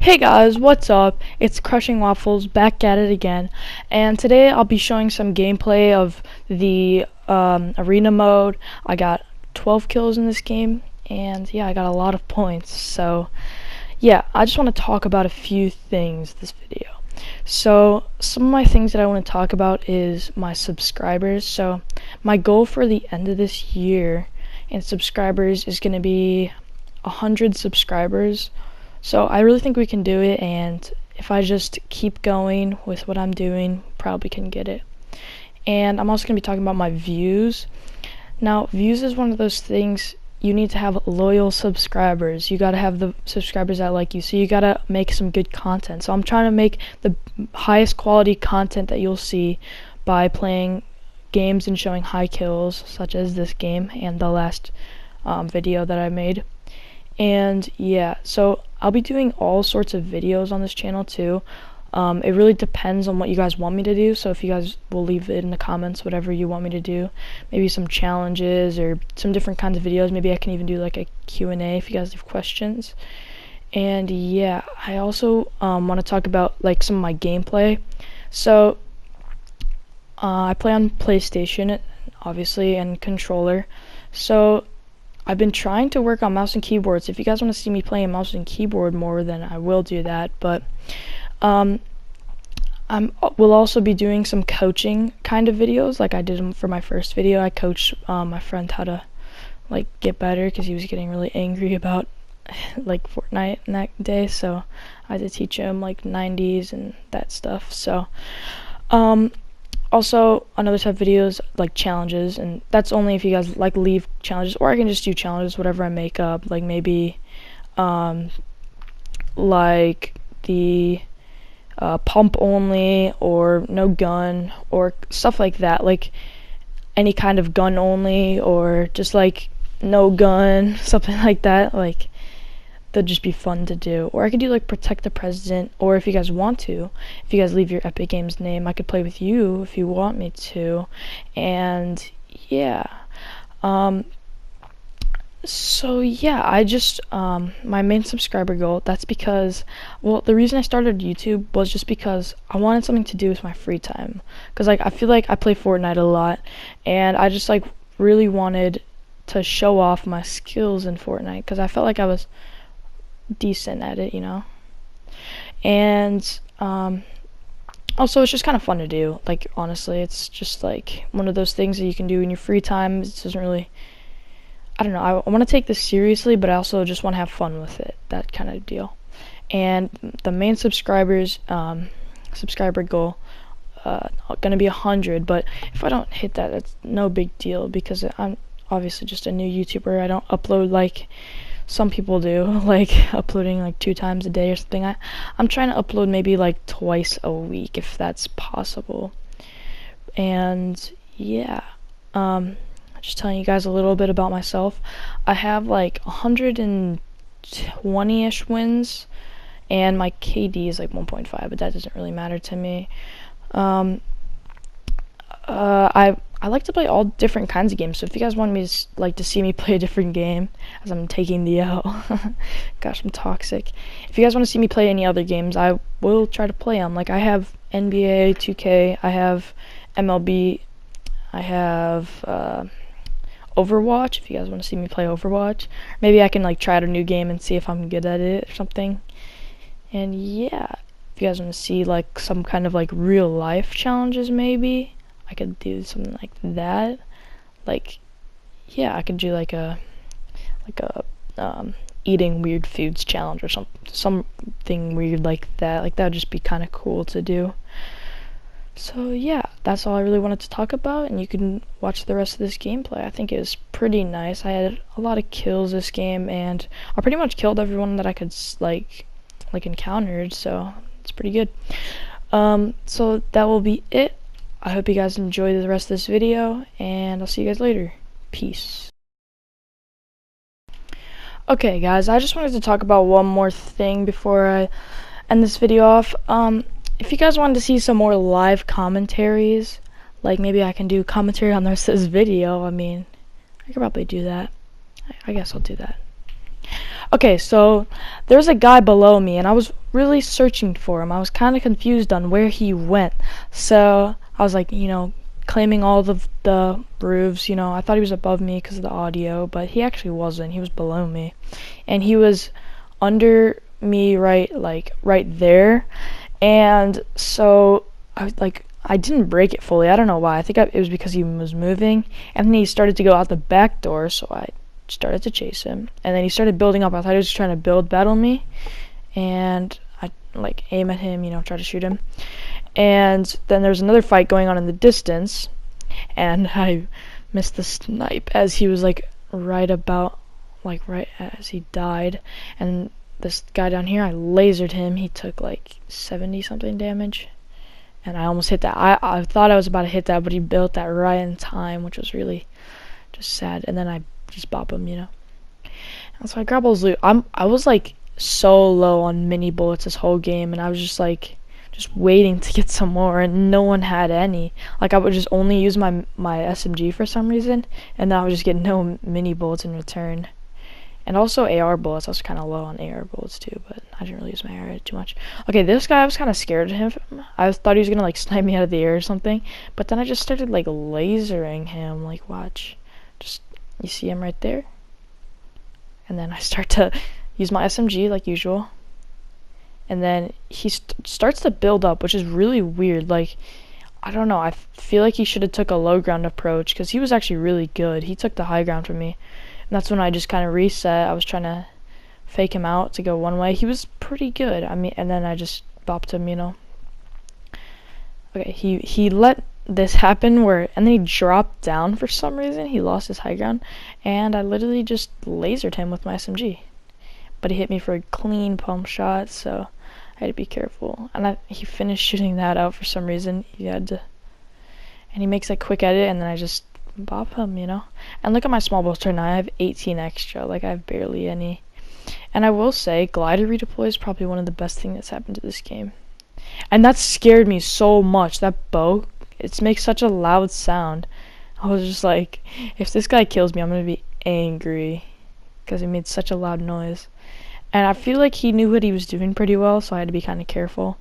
Hey guys, what's up? It's Crushing Waffles back at it again, and today I'll be showing some gameplay of the arena mode. I got 12 kills in this game, and yeah, I got a lot of points. So yeah, I just want to talk about a few things this video. So some of my things that I want to talk about is my subscribers. So my goal for the end of this year in subscribers is going to be 100 subscribers. So I really think we can do it, and if I just keep going with what I'm doing, probably can get it. And I'm also going to be talking about my views. Now, views is one of those things you need to have loyal subscribers. You got to have the subscribers that like you, so you got to make some good content. So I'm trying to make the highest quality content that you'll see by playing games and showing high kills, such as this game and the last video that I made. And yeah, so I'll be doing all sorts of videos on this channel too. It really depends on what you guys want me to do, so if you guys will leave it in the comments whatever you want me to do, maybe some challenges or some different kinds of videos. Maybe I can even do like a Q&A if you guys have questions. And yeah, I also want to talk about like some of my gameplay. So I play on PlayStation obviously and controller, so I've been trying to work on mouse and keyboards. If you guys want to see me playing mouse and keyboard more, then I will do that. But we'll also be doing some coaching kind of videos, like I did for my first video. I coached my friend how to like get better because he was getting really angry about like Fortnite in that day. So I had to teach him like 90s and that stuff. So also, another type of videos like challenges, and that's only if you guys like leave challenges, or I can just do challenges, whatever I make up, like maybe like the pump only, or no gun, or stuff like that, like any kind of gun only, or just like no gun, something like that. Like that'd just be fun to do. Or I could do like protect the president, or if you guys want to, if you guys leave your Epic Games name, I could play with you if you want me to. And yeah, so yeah, I just my main subscriber goal, that's because, well, the reason I started YouTube was just because I wanted something to do with my free time, because like I feel like I play Fortnite a lot, and I just like really wanted to show off my skills in Fortnite, because I felt like I was decent at it, you know. And also it's just kind of fun to do. Like honestly, it's just like one of those things that you can do in your free time. It doesn't really, I don't know, I want to take this seriously, but I also just want to have fun with it, that kind of deal. And the main subscriber goal gonna be 100, but if I don't hit that, that's no big deal, because I'm obviously just a new YouTuber. I don't upload like some people do, like uploading like 2 times a day or something. I'm trying to upload maybe like twice a week if that's possible. And yeah, just telling you guys a little bit about myself. I have like 120-ish wins, and my KD is like 1.5, but that doesn't really matter to me. I like to play all different kinds of games, so if you guys want me to see me play a different game, as I'm taking the L, gosh, I'm toxic. If you guys want to see me play any other games, I will try to play them. Like I have NBA 2K, I have MLB, I have Overwatch. If you guys want to see me play Overwatch, maybe I can like try out a new game and see if I'm good at it or something. And yeah, if you guys want to see like some kind of like real life challenges, maybe I could do something like that. Like yeah, I could do like a eating weird foods challenge or something weird like that. Like that would just be kind of cool to do. So yeah, that's all I really wanted to talk about, and you can watch the rest of this gameplay. I think it was pretty nice. I had a lot of kills this game, and I pretty much killed everyone that I could like encountered, so it's pretty good. So that will be it. I hope you guys enjoy the rest of this video, and I'll see you guys later. Peace. Okay guys, I just wanted to talk about one more thing before I end this video off. If you guys wanted to see some more live commentaries, like maybe I can do commentary on the rest of this video, I mean, I could probably do that. I guess I'll do that. Okay, so there's a guy below me, and I was really searching for him. I was kind of confused on where he went. So I was like, claiming all the roofs. I thought he was above me because of the audio, but he actually wasn't. He was below me, and he was under me, right there. And so I didn't break it fully. I don't know why. I think it was because he was moving, and then he started to go out the back door. So I started to chase him, and then he started building up. I thought he was trying to battle me, and I aim at him, try to shoot him. And then there's another fight going on in the distance, and I missed the snipe as he was right as he died. And this guy down here, I lasered him. He took 70 something damage, and I almost hit that. I thought I was about to hit that, but he built that right in time, which was really just sad. And then I just bop him, And so I grab all his loot. I was so low on mini bullets this whole game, and I was just waiting to get some more, and no one had any. I would just only use my SMG for some reason, and then I would just get no mini bullets in return. And also AR bullets. I was kind of low on AR bullets too, but I didn't really use my AR too much. Okay, this guy, I was kind of scared of him. I thought he was gonna snipe me out of the air or something, but then I just started lasering him. Watch, just you see him right there, and then I start to use my SMG like usual, and then he starts to build up, which is really weird. I don't know, I feel like he should have took a low ground approach, because he was actually really good. He took the high ground from me, and that's when I just kind of reset. I was trying to fake him out to go one way. He was pretty good. And then I just bopped him. Okay, he let this happen and then he dropped down for some reason. He lost his high ground, and I literally just lasered him with my SMG. But he hit me for a clean pump shot, so I had to be careful. And he finished shooting that out for some reason. And he makes a quick edit, and then I just bop him, And look at my small bolster now. I have 18 extra. I have barely any. And I will say, glider redeploy is probably one of the best things that's happened to this game. And that scared me so much. That bow, it makes such a loud sound. I was just if this guy kills me, I'm going to be angry, because he made such a loud noise. And I feel like he knew what he was doing pretty well, so I had to be kind of careful.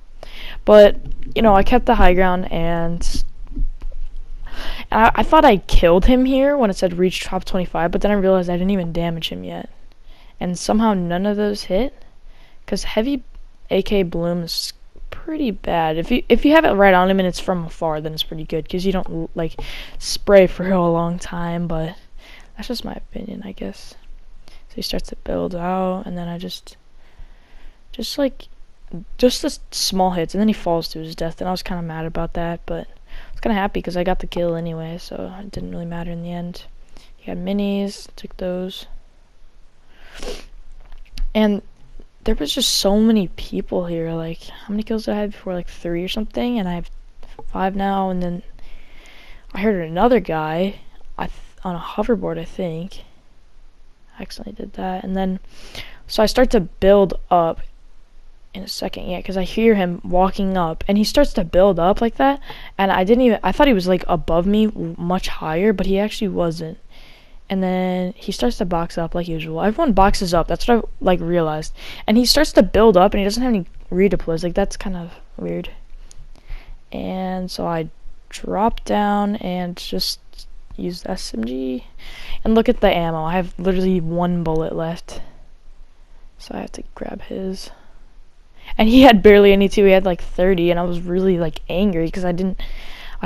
But, I kept the high ground, and I thought I killed him here when it said reach top 25, but then I realized I didn't even damage him yet. And somehow none of those hit, because heavy AK bloom is pretty bad. If you have it right on him and it's from afar, then it's pretty good, because you don't spray for a long time. But that's just my opinion, I guess. So he starts to build out, and then I just the small hits, and then he falls to his death, and I was kind of mad about that, but I was kind of happy because I got the kill anyway, so it didn't really matter in the end. He had minis, took those. And there was just so many people here. How many kills did I have before? 3 or something, and I have 5 now. And then I heard another guy on a hoverboard, I think. I accidentally did that. And then so I start to build up in a second, because I hear him walking up, and he starts to build up like that, and I thought he was above me much higher, but he actually wasn't. And then he starts to box up like usual. Everyone boxes up. That's what I realized. And he starts to build up, and he doesn't have any redeploys. That's kind of weird. And so I drop down and just use the SMG. And look at the ammo. I have literally 1 bullet left, so I have to grab his. And he had barely any too. He had 30, and I was really angry because I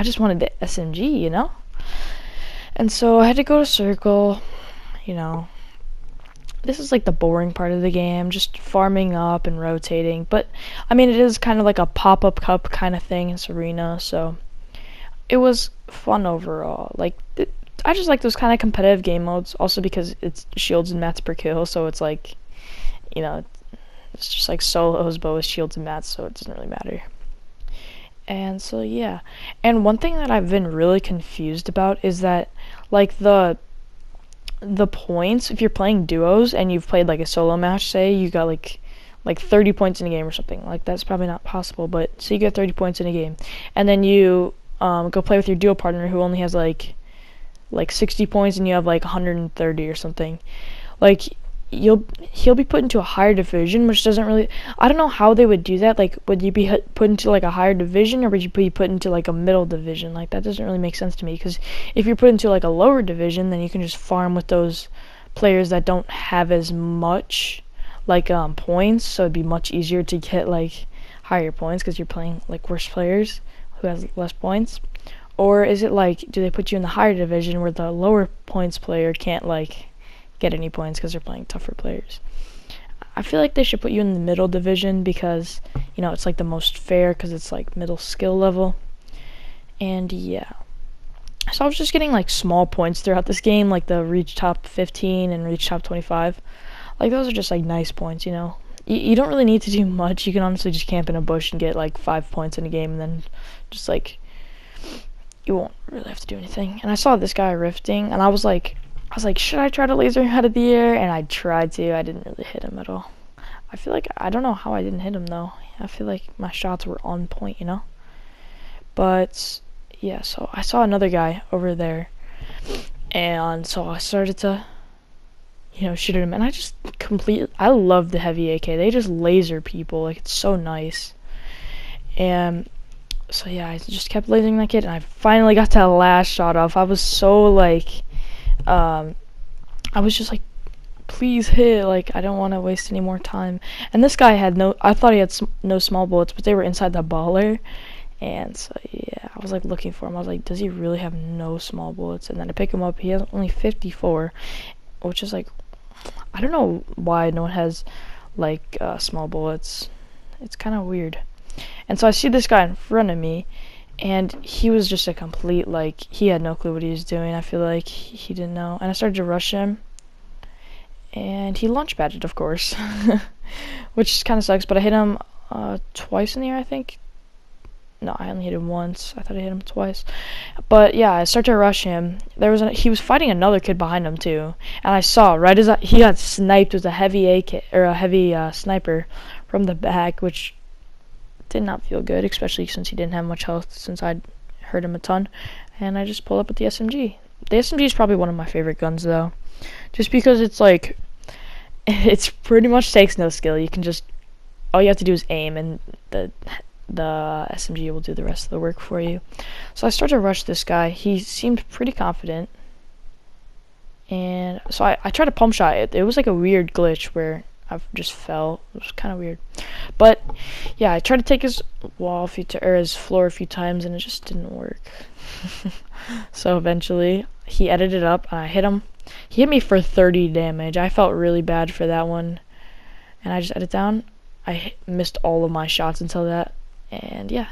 just wanted the SMG, And so I had to go to circle, This is the boring part of the game, just farming up and rotating. But it is kind of a pop-up cup kind of thing in Serena, so it was fun overall. I just like those kind of competitive game modes, also because it's shields and mats per kill, so it's it's just solos, but with shields and mats, so it doesn't really matter. And so yeah, and one thing that I've been really confused about is that the points, if you're playing duos and you've played a solo match, say you got 30 points in a game or something, that's probably not possible, but say you get 30 points in a game, and then you go play with your duo partner who only has 60 points, and you have 130 or something. he'll be put into a higher division, which doesn't really, I don't know how they would do that. Like, would you be put into like a higher division, or would you be put into like a middle division? Like, that doesn't really make sense to me, because if you're put into like a lower division, then you can just farm with those players that don't have as much like points, so it'd be much easier to get like higher points because you're playing like worse players who has less points. Or is it like, do they put you in the higher division where the lower points player can't like get any points because they're playing tougher players? I feel like they should put you in the middle division because, you know, it's like the most fair because it's like middle skill level. And yeah, so I was just getting like small points throughout this game, like the reach top 15 and reach top 25. Like, those are just like nice points, you know. You don't really need to do much. You can honestly just camp in a bush and get like 5 points in a game, and then just like, you won't really have to do anything. And I saw this guy rifting, and I was like, should I try to laser him out of the air? And I tried to. I didn't really hit him at all. I feel like, I don't know how I didn't hit him though. I feel like my shots were on point, you know. But yeah, so I saw another guy over there, and so I started to, you know, shoot at him. And I love the heavy AK. They just laser people. Like, it's so nice. And so yeah, I just kept lasering that kid, and I finally got that last shot off. I was so like, I was just like, please hit. Like, I don't want to waste any more time. And this guy had I thought he had no small bullets, but they were inside the baller. And so yeah, I was like looking for him. I was like, does he really have no small bullets? And then I pick him up. He has only 54, which is like, I don't know why no one has like small bullets. It's kind of weird. And so I see this guy in front of me, and he was just a complete, like, he had no clue what he was doing. I feel like he didn't know. And I started to rush him, and he launch padded, of course, which kind of sucks. But I hit him twice in the air, I think. No, I only hit him once. I thought I hit him twice. But yeah, I started to rush him. He was fighting another kid behind him too, and I saw right as he got sniped with a heavy AK or a heavy sniper from the back, which did not feel good, especially since he didn't have much health, since I'd hurt him a ton. And I just pulled up with the SMG. The SMG is probably one of my favorite guns though, just because it's like, it's pretty much takes no skill. You can just, all you have to do is aim, and the SMG will do the rest of the work for you. So I started to rush this guy. He seemed pretty confident, and so I tried to pump shot it. It was like a weird glitch where I just fell. It was kind of weird. But yeah, I tried to take his wall his floor a few times, and it just didn't work. So eventually he edited up, and I hit him. He hit me for 30 damage. I felt really bad for that one, and I just edited down. I missed all of my shots until that, and yeah,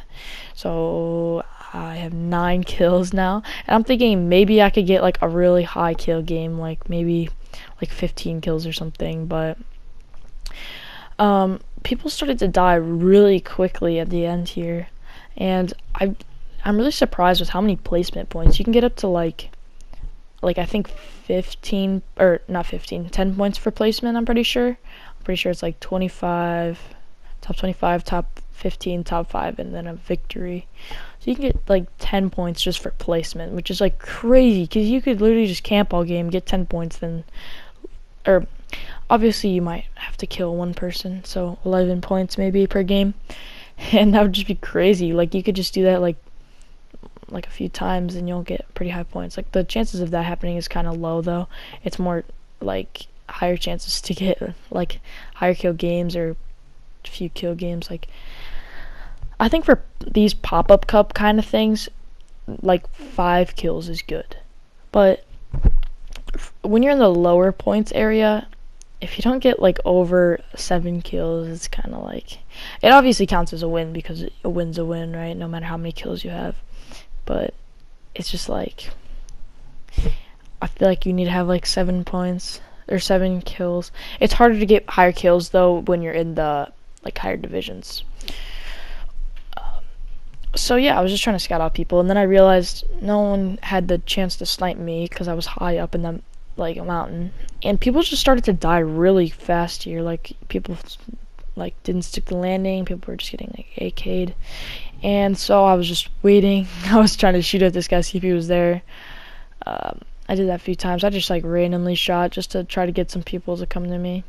so I have 9 kills now, and I'm thinking maybe I could get like a really high kill game, like maybe like 15 kills or something. But people started to die really quickly at the end here, and I'm really surprised with how many placement points you can get up to. Like I think 15, or not 15, 10 points for placement. I'm pretty sure it's like 25, top 25, top 15, top 5, and then a victory. So you can get like 10 points just for placement, which is like crazy, because you could literally just camp all game, get 10 points, then, or obviously you might have to kill one person, so 11 points maybe per game, and that would just be crazy. Like, you could just do that like a few times, and you'll get pretty high points. Like, the chances of that happening is kind of low though. It's more like higher chances to get like higher kill games or few kill games. Like, I think for these pop-up cup kind of things, like 5 kills is good. But when you're in the lower points area, if you don't get like over 7 kills, it's kind of like, it obviously counts as a win, because a win's a win, right? No matter how many kills you have. But it's just like, I feel like you need to have like 7 points or 7 kills. It's harder to get higher kills though when you're in the like higher divisions. So yeah, I was just trying to scout out people, and then I realized no one had the chance to snipe me because I was high up in the like a mountain, and people just started to die really fast here. Like, people like didn't stick the landing. People were just getting like AK'd, and so I was just waiting. I was trying to shoot at this guy, see if he was there. I did that a few times. I just like randomly shot just to try to get some people to come to me,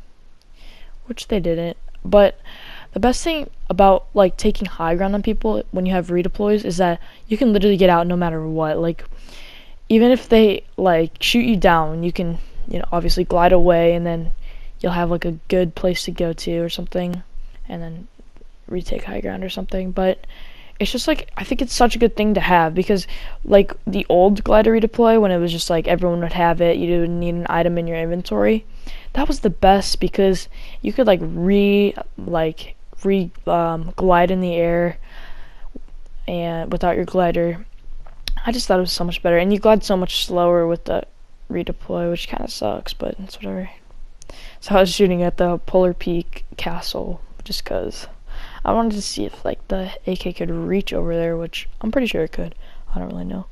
which they didn't. But the best thing about like taking high ground on people when you have redeploys is that you can literally get out no matter what. Like even if they like shoot you down, you can, obviously glide away, and then you'll have like a good place to go to or something, and then retake high ground or something. But it's just like, I think it's such a good thing to have, because like the old glider redeploy, when it was just like everyone would have it, you didn't need an item in your inventory, that was the best, because you could like glide in the air and without your glider. I just thought it was so much better, and you glide so much slower with the redeploy, which kind of sucks, but it's whatever. So I was shooting at the Polar Peak Castle just because I wanted to see if like the AK could reach over there, which I'm pretty sure it could. I don't really know.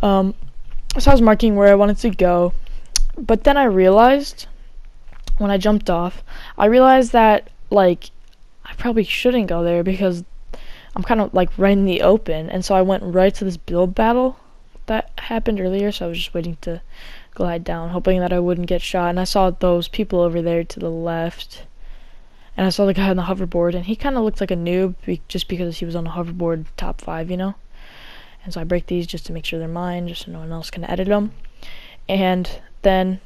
So I was marking where I wanted to go, but then I realized when I jumped off, I realized that like I probably shouldn't go there because I'm kind of like right in the open, and so I went right to this build battle that happened earlier. So I was just waiting to glide down, hoping that I wouldn't get shot. And I saw those people over there to the left, and I saw the guy on the hoverboard, and he kind of looked like a noob just because he was on a hoverboard top 5, And so I break these just to make sure they're mine, just so no one else can edit them. And then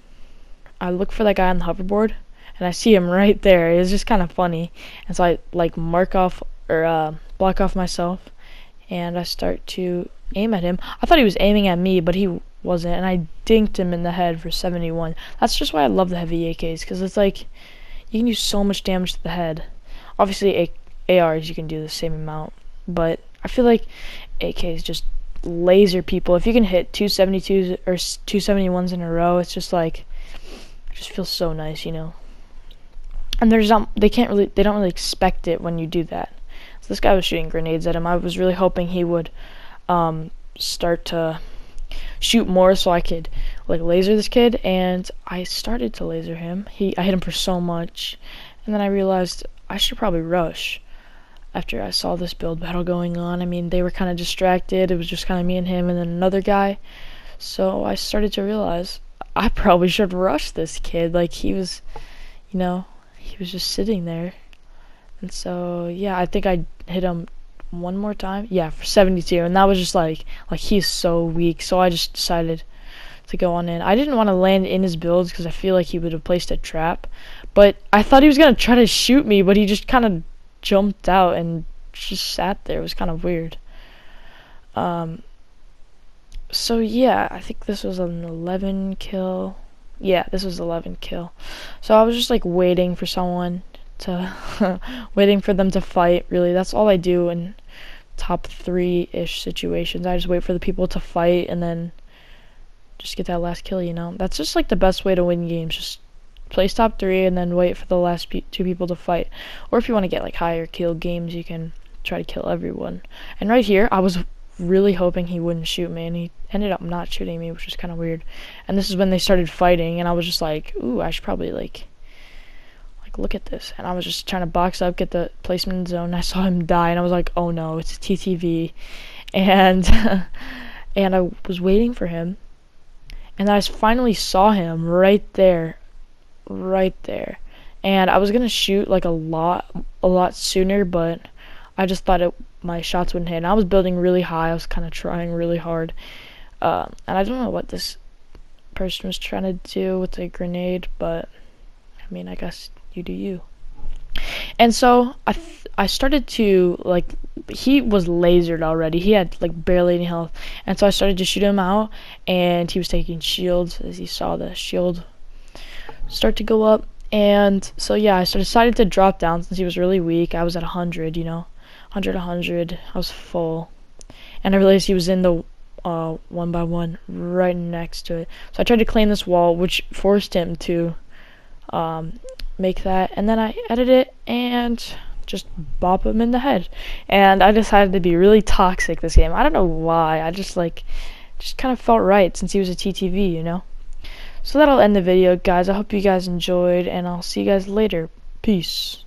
I look for that guy on the hoverboard, and I see him right there. It was just kind of funny, and so I like mark off or block off myself, and I start to aim at him. I thought he was aiming at me, but he wasn't, and I dinked him in the head for 71. That's just why I love the heavy AKs, because it's like you can do so much damage to the head. Obviously ARs you can do the same amount, but I feel like AKs just laser people. If you can hit 272s or 271s in a row, it's just like, it just feels so nice, And they don't really expect it when you do that. So this guy was shooting grenades at him. I was really hoping he would start to shoot more so I could like laser this kid, and I started to laser him. I hit him for so much, and then I realized I should probably rush after I saw this build battle going on. I mean, they were kind of distracted. It was just kind of me and him and then another guy. So I started to realize I probably should rush this kid. Like he was, he was just sitting there. And so, yeah, I think I hit him one more time. Yeah, for 72. And that was just like he's so weak. So I just decided to go on in. I didn't want to land in his builds because I feel like he would have placed a trap. But I thought he was going to try to shoot me, but he just kind of jumped out and just sat there. It was kind of weird. So, yeah, I think this was an 11 kill. Yeah, this was 11 kill. So I was just like waiting for someone to waiting for them to fight. Really, that's all I do in top 3-ish situations. I just wait for the people to fight and then just get that last kill. That's just like the best way to win games. Just place top 3 and then wait for the last 2 people to fight. Or if you want to get like higher kill games, you can try to kill everyone. And right here, I was really hoping he wouldn't shoot me, and he ended up not shooting me, which was kind of weird. And this is when they started fighting, and I was just like, ooh, I should probably like look at this. And I was just trying to box up, get the placement in the zone, and I saw him die, and I was like, oh no, it's a TTV. And and I was waiting for him, and I finally saw him right there. And I was gonna shoot like a lot sooner, but I just thought my shots wouldn't hit. And I was building really high. I was kind of trying really hard, and I don't know what this person was trying to do with the grenade, but I mean, I guess you do you. And so I started to like, he was lasered already. He had like barely any health, and so I started to shoot him out, and he was taking shields as he saw the shield start to go up. And so yeah, I decided to drop down since he was really weak. I was at 100, 100. I was full, and I realized he was in the 1x1 right next to it. So I tried to claim this wall, which forced him to make that, and then I edit it and just bop him in the head. And I decided to be really toxic this game. I don't know why. I just kind of felt right since he was a TTV, So that'll end the video, guys. I hope you guys enjoyed, and I'll see you guys later. Peace.